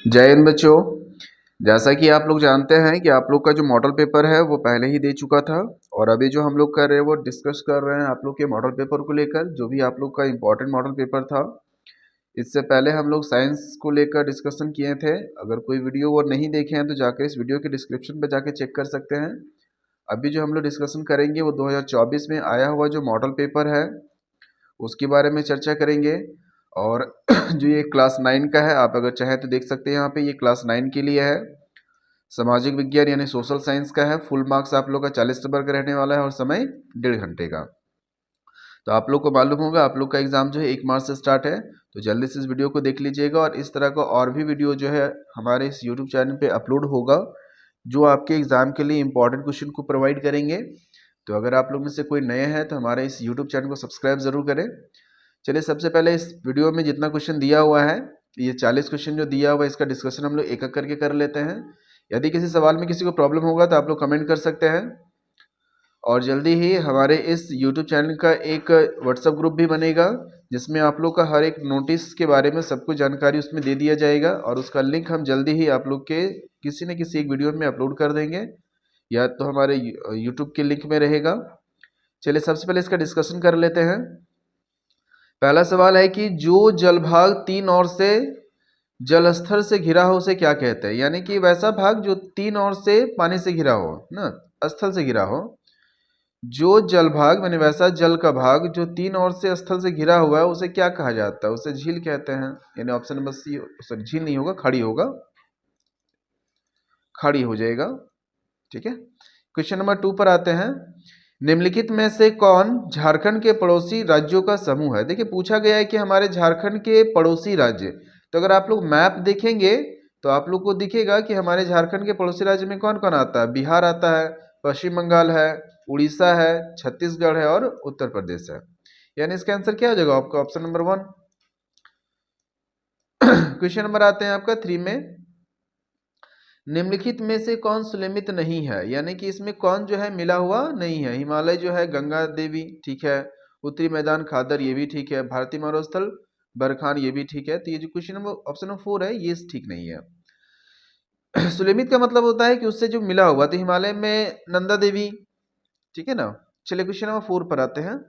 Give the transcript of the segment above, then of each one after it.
जय हिंद बच्चों। जैसा कि आप लोग जानते हैं कि आप लोग का जो मॉडल पेपर है वो पहले ही दे चुका था और अभी जो हम लोग कर रहे हैं वो डिस्कस कर रहे हैं आप लोग के मॉडल पेपर को लेकर, जो भी आप लोग का इम्पोर्टेंट मॉडल पेपर था। इससे पहले हम लोग साइंस को लेकर डिस्कशन किए थे। अगर कोई वीडियो वो नहीं देखे हैं तो जाकर इस वीडियो के डिस्क्रिप्शन पर जाके चेक कर सकते हैं। अभी जो हम लोग डिस्कशन करेंगे वो 2024 में आया हुआ जो मॉडल पेपर है उसके बारे में चर्चा करेंगे। और जो ये क्लास 9 का है, आप अगर चाहें तो देख सकते हैं यहाँ पे, ये क्लास 9 के लिए है। सामाजिक विज्ञान यानी सोशल साइंस का है। फुल मार्क्स आप लोग का 40 नंबर का रहने वाला है और समय 1.5 घंटे का। तो आप लोग को मालूम होगा आप लोग का एग्जाम जो है 1 मार्च से स्टार्ट है। तो जल्दी से इस वीडियो को देख लीजिएगा और इस तरह का और भी वीडियो जो है हमारे इस यूट्यूब चैनल पे अपलोड होगा जो आपके एग्जाम के लिए इंपॉर्टेंट क्वेश्चन को प्रोवाइड करेंगे। तो अगर आप लोग में से कोई नए हैं तो हमारे इस यूट्यूब चैनल को सब्सक्राइब जरूर करें। चलिए सबसे पहले इस वीडियो में जितना क्वेश्चन दिया हुआ है, ये 40 क्वेश्चन जो दिया हुआ है इसका डिस्कशन हम लोग एक एक करके कर लेते हैं। यदि किसी सवाल में किसी को प्रॉब्लम होगा तो आप लोग कमेंट कर सकते हैं। और जल्दी ही हमारे इस YouTube चैनल का एक व्हाट्सएप ग्रुप भी बनेगा जिसमें आप लोग का हर एक नोटिस के बारे में सब कुछ जानकारी उसमें दे दिया जाएगा और उसका लिंक हम जल्दी ही आप लोग के किसी न किसी एक वीडियो में अपलोड कर देंगे, या तो हमारे YouTube के लिंक में रहेगा। चलिए सबसे पहले इसका डिस्कशन कर लेते हैं। पहला सवाल है कि जो जलभाग तीन ओर से जल स्तर से घिरा हो उसे क्या कहते हैं। यानी कि वैसा भाग जो तीन ओर से पानी से घिरा हो ना, स्थल से घिरा हो। जो जल भाग माने वैसा जल का भाग जो तीन ओर से स्थल से घिरा हुआ है उसे क्या कहा जाता है। उसे झील कहते हैं। यानी ऑप्शन नंबर सी, सॉरी झील नहीं होगा, खड़ी होगा, खड़ी हो जाएगा। ठीक है। क्वेश्चन नंबर 2 पर आते हैं। निम्नलिखित में से कौन झारखंड के पड़ोसी राज्यों का समूह है। देखिए पूछा गया है कि हमारे झारखंड के पड़ोसी राज्य। तो अगर आप लोग मैप देखेंगे तो आप लोग को दिखेगा कि हमारे झारखंड के पड़ोसी राज्य में कौन कौन आता है। बिहार आता है, पश्चिम बंगाल है, उड़ीसा है, छत्तीसगढ़ है और उत्तर प्रदेश है। यानी इसका आंसर क्या हो जाएगा आपका ऑप्शन नंबर 1। क्वेश्चन नंबर आते हैं आपका 3 में। निम्नलिखित में से कौन सुलेमित नहीं है। यानी कि इसमें कौन जो है मिला हुआ नहीं है। हिमालय जो है गंगा देवी, ठीक है। उत्तरी मैदान खादर, ये भी ठीक है। भारतीय मरुस्थल बरखान, ये भी ठीक है। तो ये जो क्वेश्चन नंबर ऑप्शन नंबर 4 है ये ठीक नहीं है। सुलेमित का मतलब होता है कि उससे जो मिला हुआ, तो हिमालय में नंदा देवी, ठीक है ना। चलिए क्वेश्चन नंबर 4 पर आते हैं।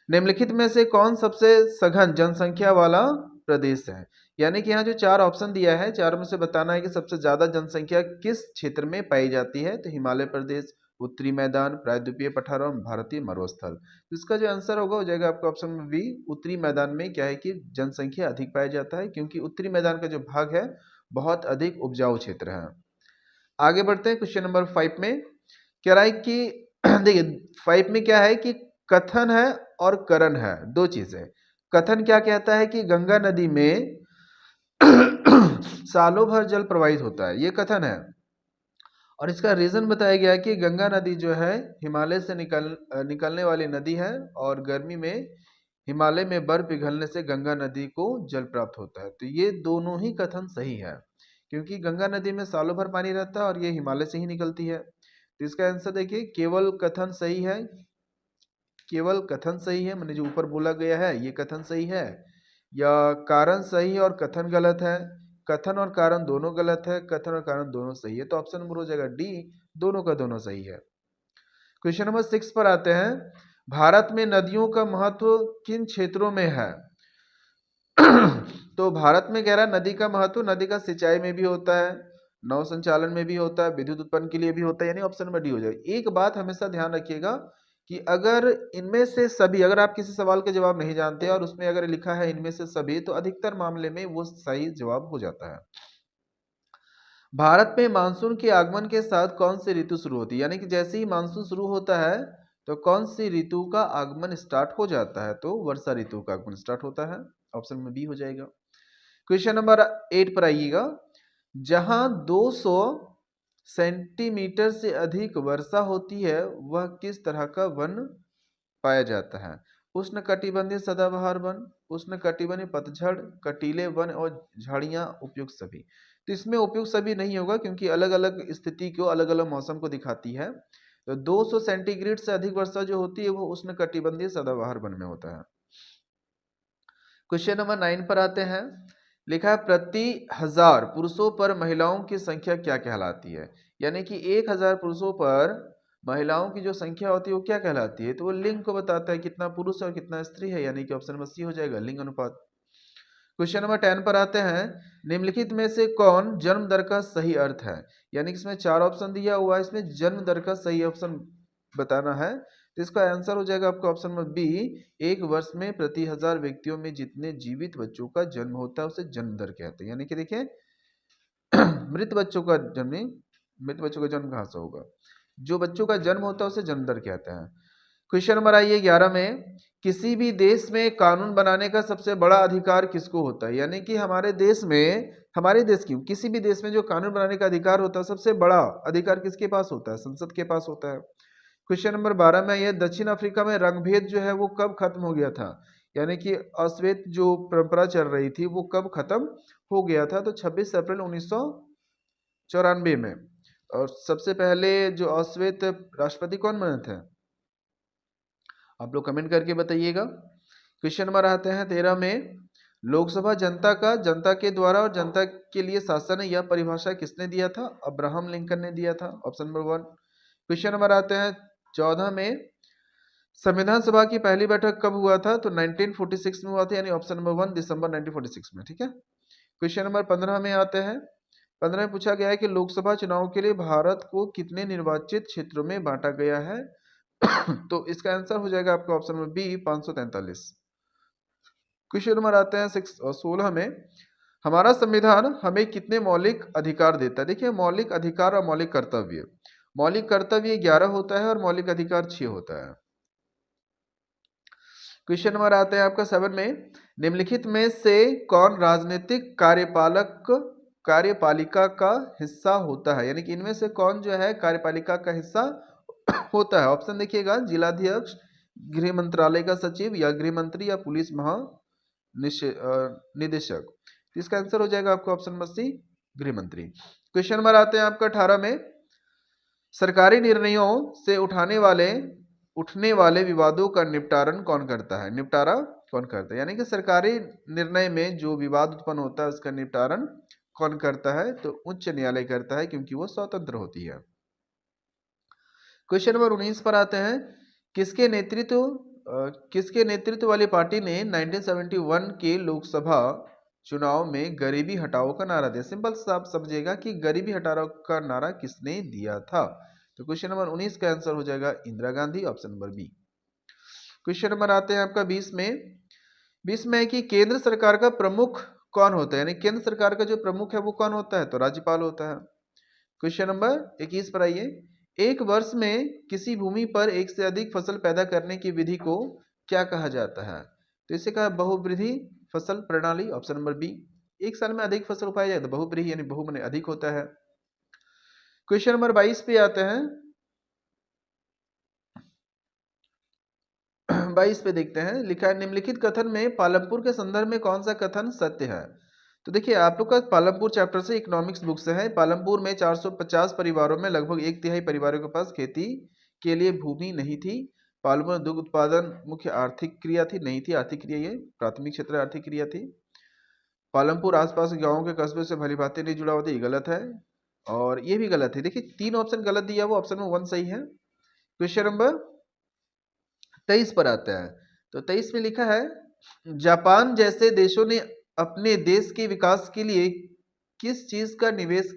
निम्नलिखित में से कौन सबसे सघन जनसंख्या वाला प्रदेश है। यानी कि यहाँ जो 4 ऑप्शन दिया है, 4 में से बताना है कि सबसे ज्यादा जनसंख्या किस क्षेत्र में पाई जाती है। तो हिमालय प्रदेश, उत्तरी मैदान, प्रायद्वीपीय पठार और भारतीय मरुस्थल। तो इसका जो आंसर होगा हो जाएगा आपका ऑप्शन में बी। उत्तरी मैदान में क्या है कि जनसंख्या अधिक पाया जाता है, क्योंकि उत्तरी मैदान का जो भाग है बहुत अधिक उपजाऊ क्षेत्र है। आगे बढ़ते हैं क्वेश्चन नंबर 5 में। कह रहा है कि देखिए 5 में क्या है कि कथन है और करण है, दो चीजें। कथन क्या कहता है कि गंगा नदी में सालों भर जल प्रवाहित होता है, ये कथन है। और इसका रीजन बताया गया है कि गंगा नदी जो है हिमालय से निकलने वाली नदी है और गर्मी में हिमालय में बर्फ पिघलने से गंगा नदी को जल प्राप्त होता है। तो ये दोनों ही कथन सही है, क्योंकि गंगा नदी में सालों भर पानी रहता है और ये हिमालय से ही निकलती है। तो इसका आंसर देखिए केवल कथन सही है। केवल कथन सही है, मैंने जो ऊपर बोला गया है ये कथन सही है, या कारण सही है और कथन गलत है। कथन और कारण दोनों गलत है, कथन और कारण दोनों सही है। तो ऑप्शन नंबर हो जाएगा डी, दोनों का दोनों सही है। क्वेश्चन नंबर 6 पर आते हैं। भारत में नदियों का महत्व किन क्षेत्रों में है। तो भारत में कह रहा है नदी का महत्व, नदी का सिंचाई में भी होता है, नौ संचालन में भी होता है, विद्युत उत्पन्न के लिए भी होता है। यानी ऑप्शन नंबर डी हो जाएगा। एक बात हमेशा ध्यान रखिएगा कि अगर इनमें से सभी, अगर आप किसी सवाल के जवाब नहीं जानते और उसमें अगर लिखा है इनमें से सभी, तो अधिकतर मामले में वो सही जवाब हो जाता है। भारत में मानसून के आगमन के साथ कौन सी ऋतु शुरू होती है। यानी कि जैसे ही मानसून शुरू होता है तो कौन सी ऋतु का आगमन स्टार्ट हो जाता है। तो वर्षा ऋतु का आगमन स्टार्ट होता है। ऑप्शन में बी हो जाएगा। क्वेश्चन नंबर 8 पर आइएगा। जहां 200 सेंटीमीटर से अधिक वर्षा होती है वह किस तरह का वन पाया जाता है। उष्ण कटिबंधीय सदाबहार वन, उष्ण कटिबंधीय पतझड़, कटीले वन और झाड़ियां, उपयुक्त सभी। तो इसमें उपयुक्त सभी नहीं होगा, क्योंकि अलग अलग स्थिति को, अलग अलग मौसम को दिखाती है। तो 200 सेंटीग्रेड से अधिक वर्षा जो होती है वो उष्ण कटिबंधीय सदाबहार वन में होता है। क्वेश्चन नंबर 9 पर आते हैं। लिखा है प्रति 1000 पुरुषों पर महिलाओं की संख्या क्या कहलाती है। यानी कि 1000 पुरुषों पर महिलाओं की जो संख्या होती है वो क्या कहलाती है, तो वो लिंग को बताता है, कितना पुरुष और कितना स्त्री है, यानी कि ऑप्शन नंबर सी हो जाएगा, लिंग अनुपात। क्वेश्चन नंबर 10 पर आते हैं, निम्नलिखित में से कौन जन्म दर का सही अर्थ है। यानी कि इसमें 4 ऑप्शन दिया हुआ है, इसमें जन्म दर का सही ऑप्शन बताना है, तो इसका आंसर हो जाएगा आपका ऑप्शन नंबर बी, एक वर्ष में प्रति 1000 व्यक्तियों में जितने जीवित बच्चों का जन्म होता है उसे जन्म दर कहते हैं। यानी कि देखिए मृत बच्चों का जन्म कहाँ से होगा, जो बच्चों का जन्म होता है उसे जन्म दर कहते हैं। क्वेश्चन नंबर आइए 11 में, किसी भी देश में कानून बनाने का सबसे बड़ा अधिकार किसको होता है। यानी कि हमारे देश की किसी भी देश में जो कानून बनाने का अधिकार होता है, सबसे बड़ा अधिकार किसके पास होता है, संसद के पास होता है। क्वेश्चन नंबर 12 में ये, दक्षिण अफ्रीका में रंगभेद जो है वो कब खत्म हो गया था। यानी कि अश्वेत जो परंपरा चल रही थी वो कब खत्म हो गया था, तो 26 अप्रैल 1994 में। और सबसे पहले जो अश्वेत राष्ट्रपति कौन बने थे, आप लोग कमेंट करके बताइएगा। क्वेश्चन नंबर आते हैं 13 में, लोकसभा जनता के द्वारा और जनता के लिए शासन है, यह परिभाषा किसने दिया था, अब्राहम लिंकन ने दिया था, ऑप्शन नंबर 1। क्वेश्चन नंबर आते हैं 14 में, संविधान सभा की पहली बैठक कब हुआ था, तो 1946 में हुआ था, यानी ऑप्शन नंबर 1 दिसंबर 1946 में। ठीक है। क्वेश्चन नंबर 15 में आते हैं, 15 में पूछा गया है कि लोकसभा चुनाव के लिए भारत को कितने निर्वाचित क्षेत्रों में बांटा गया है तो इसका आंसर हो जाएगा आपका option number B 543। Question number आते हैं 16 में, हमारा संविधान हमें कितने मौलिक अधिकार देता है। देखिए मौलिक अधिकार और मौलिक कर्तव्य 11 होता है और मौलिक अधिकार 6 होता है। क्वेश्चन नंबर आते हैं आपका 7 में, निम्नलिखित में से कौन राजनीतिक कार्यपालिका का हिस्सा होता है। यानी कि इनमें से कौन जो है कार्यपालिका का हिस्सा होता है। ऑप्शन देखिएगा, जिलाध्यक्ष, गृह मंत्रालय का सचिव, या गृह मंत्री, या पुलिस निदेशक। इसका आंसर हो जाएगा आपका ऑप्शन नंबर सी, गृह मंत्री। क्वेश्चन नंबर आते हैं आपका 18 में, सरकारी निर्णयों से उठने वाले विवादों का निपटारा कौन करता है। यानी कि सरकारी निर्णय में जो विवाद उत्पन्न होता है उसका निपटारण कौन करता है, तो उच्च न्यायालय करता है, क्योंकि वो स्वतंत्र होती है। क्वेश्चन नंबर 19 पर आते हैं, किसके नेतृत्व वाली पार्टी ने 1971 के लोकसभा चुनाव में गरीबी हटाओ का नारा दिया। सिंपल सा आप समझिएगा कि गरीबी हटाओ का नारा किसने दिया था, तो क्वेश्चन नंबर 19 का आंसर हो जाएगा Indira Gandhi, option number B. Question number आते हैं आपका 20 में है कि केंद्र सरकार का प्रमुख कौन होता है। यानी केंद्र सरकार का जो प्रमुख है वो कौन होता है, तो राज्यपाल होता है। क्वेश्चन नंबर 21 पर आइए, एक वर्ष में किसी भूमि पर एक से अधिक फसल पैदा करने की विधि को क्या कहा जाता है, तो इसे कहा बहुवृद्धि फसल प्रणाली, ऑप्शन नंबर बी। एक साल में अधिक फसल उगाई जाए तो बहुवृद्धि, यानी बहु माने अधिक होता है। क्वेश्चन नंबर 22 पे आते हैं, 22 पे देखते हैं, लिखा है निम्नलिखित कथन में पालमपुर के संदर्भ में कौन सा कथन सत्य है। तो देखिए आप लोग का पालमपुर चैप्टर से इकोनॉमिक्स बुक से है। पालमपुर में 450 परिवारों में लगभग 1/3 परिवारों के पास खेती के लिए भूमि नहीं थी। पालमपुर में दुग्ध उत्पादन मुख्य आर्थिक क्रिया थी, नहीं थी आर्थिक क्रिया, ये प्राथमिक क्षेत्र आर्थिक क्रिया थी। पालमपुर आसपास के गाँव के कस्बे से भली भांति नहीं जुड़ा हुआ था, ये गलत है, और ये भी गलत है। देखिए 3 ऑप्शन गलत दिया, वो ऑप्शन नंबर 1 सही है। क्वेश्चन नंबर 23 पर आता है, तो 23 में लिखा है, जापान जैसे देशों ने अपने देश के विकास के लिए किस चीज पर निवेश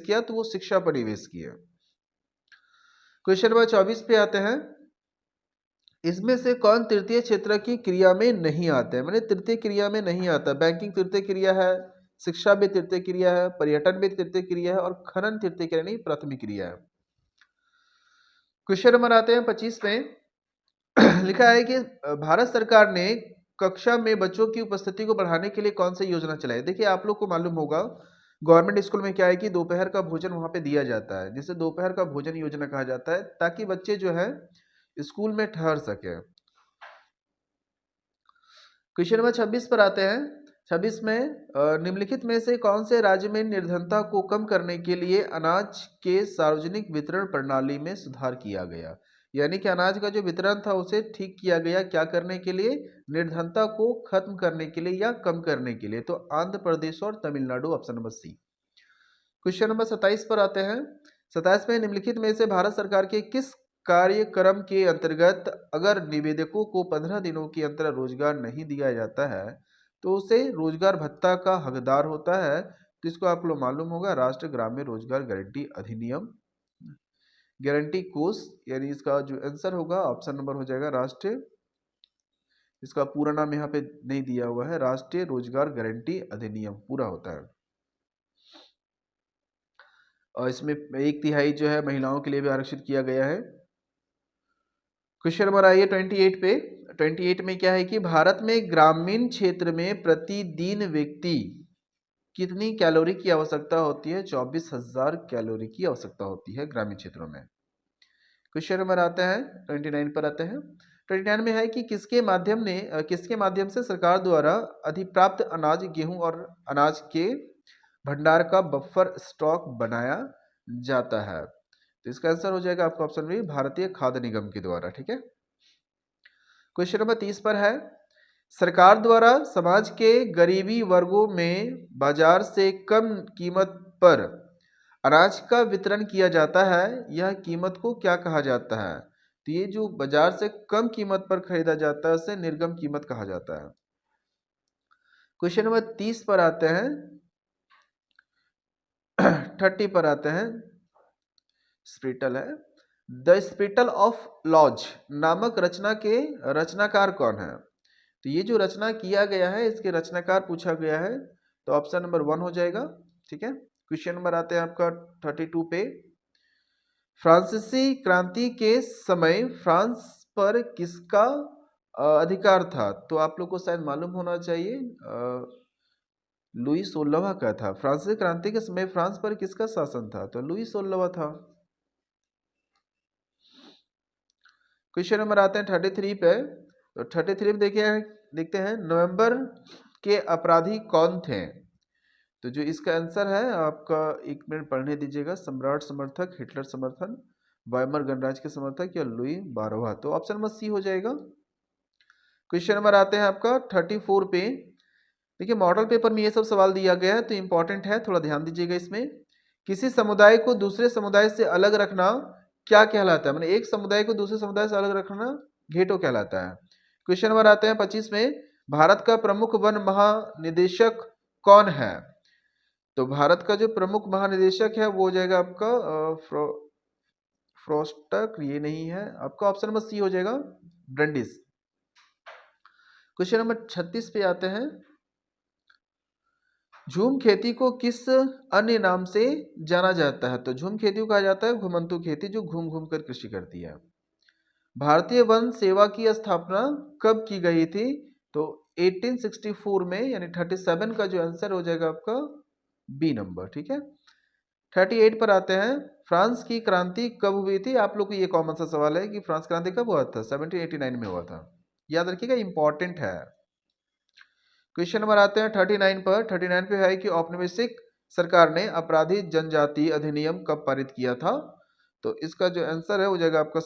किया, तो वो शिक्षा पर निवेश किया। क्वेश्चन नंबर 24 पे आते हैं, इसमें से कौन तृतीय क्षेत्र की क्रिया में नहीं आता है। मैंने तृतीय क्रिया में नहीं आता, बैंकिंग तृतीय क्रिया है, शिक्षा भी तृतीय क्रिया है, पर्यटन भी तृतीय क्रिया है, और खनन तृतीय क्रिया नहीं प्राथमिक क्रिया है। क्वेश्चन नंबर आते हैं 25 में, लिखा है कि भारत सरकार ने कक्षा में बच्चों की उपस्थिति को बढ़ाने के लिए कौन सी योजना चलाई। देखिए आप लोग को मालूम होगा गवर्नमेंट स्कूल में क्या है कि दोपहर का भोजन वहां पे दिया जाता है, जिसे दोपहर का भोजन योजना कहा जाता है, ताकि बच्चे जो है स्कूल में ठहर सके। क्वेश्चन नंबर 26 पर आते हैं, 26 में निम्नलिखित में से कौन से राज्य में निर्धनता को कम करने के लिए अनाज के सार्वजनिक वितरण प्रणाली में सुधार किया गया। यानी कि अनाज का जो वितरण था उसे ठीक किया गया, क्या करने के लिए? निर्धनता को खत्म करने के लिए या कम करने के लिए। तो आंध्र प्रदेश और Tamil Nadu, option number C. Question number 27 पर आते हैं। 27 में निम्नलिखित में से भारत सरकार के किस कार्यक्रम के अंतर्गत अगर निवेदकों को 15 दिनों के अंतर रोजगार नहीं दिया जाता है तो उसे रोजगार भत्ता का हकदार होता है? तो इसको आप लोग मालूम होगा, राष्ट्रीय ग्रामीण रोजगार गारंटी अधिनियम, गारंटी कोष, यानी इसका जो आंसर होगा ऑप्शन नंबर हो जाएगा राष्ट्रीय, इसका पूरा नाम यहाँ पे नहीं दिया हुआ है, राष्ट्रीय रोजगार गारंटी अधिनियम पूरा होता है। और इसमें 1/3 जो है महिलाओं के लिए भी आरक्षित किया गया है। क्वेश्चन नंबर आइए 28 पे। 28 में क्या है कि भारत में ग्रामीण क्षेत्र में प्रतिदिन व्यक्ति कितनी कैलोरी की आवश्यकता होती है? 24,000 कैलोरी की आवश्यकता होती है ग्रामीण क्षेत्रों में। क्वेश्चन नंबर आता है 29 पर आते हैं। 29 में है कि किसके माध्यम से सरकार द्वारा अधिप्राप्त अनाज, गेहूं और अनाज के भंडार का बफर स्टॉक बनाया जाता है? तो इसका आंसर हो जाएगा आपका ऑप्शन बी, भारतीय खाद्य निगम के द्वारा। ठीक है। क्वेश्चन नंबर 30 पर है, सरकार द्वारा समाज के गरीबी वर्गों में बाजार से कम कीमत पर अनाज का वितरण किया जाता है, यह कीमत को क्या कहा जाता है? तो ये जो बाजार से कम कीमत पर खरीदा जाता है उसे निर्गम कीमत कहा जाता है। क्वेश्चन नंबर 30 पर आते हैं। 30 पर आते हैं। स्पिटल है, द स्पिटल ऑफ लॉज नामक रचना के रचनाकार कौन है? तो ये जो रचना किया गया है इसके रचनाकार पूछा गया है, तो ऑप्शन नंबर 1 हो जाएगा। ठीक है। क्वेश्चन नंबर आते हैं आपका 32 पे। फ्रांसीसी क्रांति के समय फ्रांस पर किसका अधिकार था? तो आप लोग को शायद मालूम होना चाहिए, लुई 16वां का था। फ्रांसीसी क्रांति के समय फ्रांस पर किसका शासन था? तो लुई 16वां था। क्वेश्चन नंबर आते हैं 33 पे। तो 33 में देखते हैं नवंबर के अपराधी कौन थे? तो जो इसका आंसर है आपका, 1 मिनट पढ़ने दीजिएगा, सम्राट समर्थक, हिटलर समर्थन, वाइमर गणराज्य के समर्थक या लुई 12वां। तो ऑप्शन नंबर सी हो जाएगा। क्वेश्चन नंबर आते हैं आपका 34 पे। देखिए मॉडल पेपर में ये सब सवाल दिया गया है तो इंपॉर्टेंट है, थोड़ा ध्यान दीजिएगा इसमें। किसी समुदाय को दूसरे समुदाय से अलग रखना क्या कहलाता है? मतलब एक समुदाय को दूसरे समुदाय से अलग रखना घेटो कहलाता है। क्वेश्चन नंबर आते हैं 25 में, भारत का प्रमुख वन महानिदेशक कौन है? तो भारत का जो प्रमुख महानिदेशक है वो हो जाएगा आपका फ्रोस्टक, ये नहीं है आपका, ऑप्शन नंबर सी हो जाएगा, ब्रंडिस। क्वेश्चन नंबर 36 पे आते हैं। झूम खेती को किस अन्य नाम से जाना जाता है? तो झूम खेती को कहा जाता है घुमंतु खेती, जो घूम घूम कर कृषि करती है। भारतीय वन सेवा की स्थापना कब की गई थी? तो 1864 में, यानी 37 का जो आंसर हो जाएगा आपका बी नंबर। ठीक है। 38 पर आते हैं। फ्रांस की क्रांति कब हुई थी? आप लोग को ये कॉमन सा सवाल है कि फ्रांस क्रांति कब हुआ था? 1789 में हुआ था, याद रखिएगा, इंपॉर्टेंट है। क्वेश्चन नंबर आते हैं 39 पर। 39 पे है कि औपनिवेशिक सरकार ने आपराधिक जनजाति अधिनियम कब पारित किया था? तो इसका जो आंसर है हो जाएगा आपका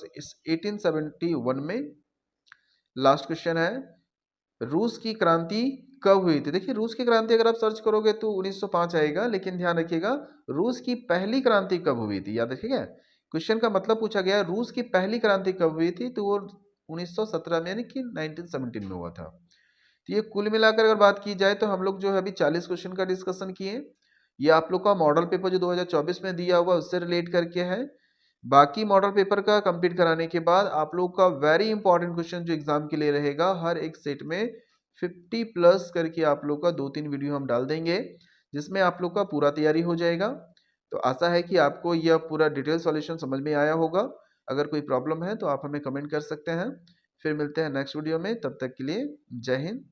1871 में। लास्ट क्वेश्चन है, रूस की क्रांति कब हुई थी? देखिए रूस की क्रांति अगर आप सर्च करोगे तो 1905 आएगा, लेकिन ध्यान रखिएगा रूस की पहली क्रांति कब हुई थी, याद रखिएगा। क्वेश्चन का मतलब पूछा गया रूस की पहली क्रांति कब हुई थी, तो वो 1917 में, यानी कि 1917 में हुआ था। तो ये कुल मिलाकर अगर बात की जाए तो हम लोग जो है अभी 40 क्वेश्चन का डिस्कशन किए। ये आप लोग का मॉडल पेपर जो 2024 में दिया हुआ उससे रिलेट करके है। बाकी मॉडल पेपर का कंप्लीट कराने के बाद आप लोग का वेरी इंपॉर्टेंट क्वेश्चन जो एग्जाम के लिए रहेगा, हर एक सेट में 50 प्लस करके आप लोग का 2-3 वीडियो हम डाल देंगे, जिसमें आप लोग का पूरा तैयारी हो जाएगा। तो आशा है कि आपको यह पूरा डिटेल सॉल्यूशन समझ में आया होगा। अगर कोई प्रॉब्लम है तो आप हमें कमेंट कर सकते हैं। फिर मिलते हैं नेक्स्ट वीडियो में, तब तक के लिए जय हिंद,